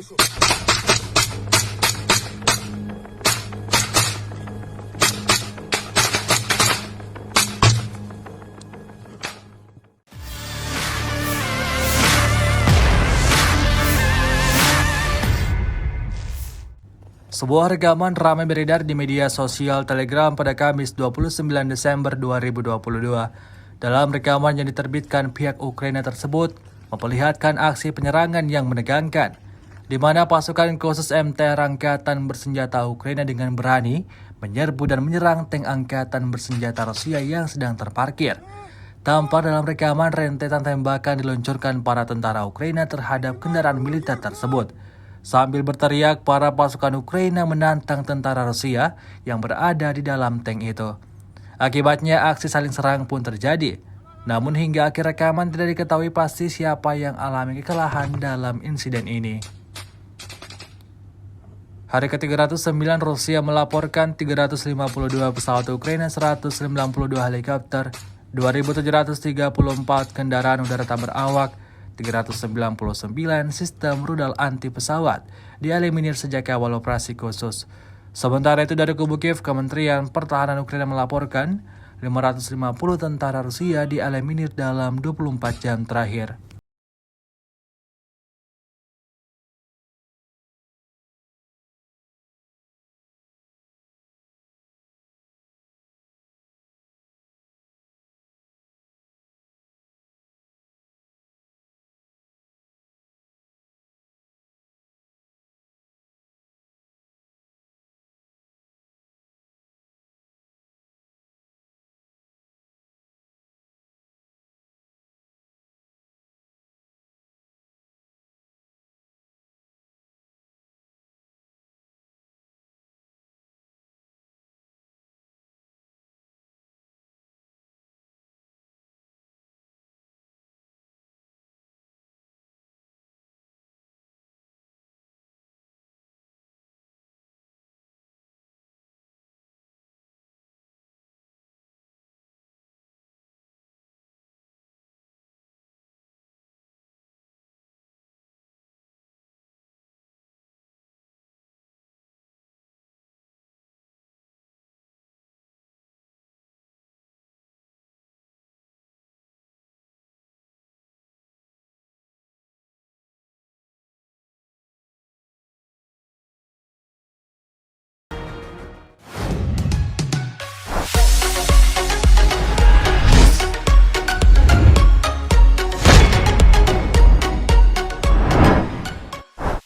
Sebuah rekaman ramai beredar di media sosial Telegram pada Kamis 29 Desember 2022. Dalam rekaman yang diterbitkan pihak Ukraina tersebut, memperlihatkan aksi penyerangan yang menegangkan, di mana pasukan khusus MT Angkatan Bersenjata Ukraina dengan berani menyerbu dan menyerang tank Angkatan Bersenjata Rusia yang sedang terparkir. Tampak dalam rekaman rentetan tembakan diluncurkan para tentara Ukraina terhadap kendaraan militer tersebut. Sambil berteriak, para pasukan Ukraina menantang tentara Rusia yang berada di dalam tank itu. Akibatnya aksi saling serang pun terjadi. Namun hingga akhir rekaman tidak diketahui pasti siapa yang alami kekalahan dalam insiden ini. Hari ke-309 Rusia melaporkan 352 pesawat Ukraina, 192 helikopter, 2.734 kendaraan udara tak berawak, 399 sistem rudal anti pesawat dieliminir sejak awal operasi khusus. Sementara itu dari kubu Kiev, Kementerian Pertahanan Ukraina melaporkan 550 tentara Rusia dieliminir dalam 24 jam terakhir.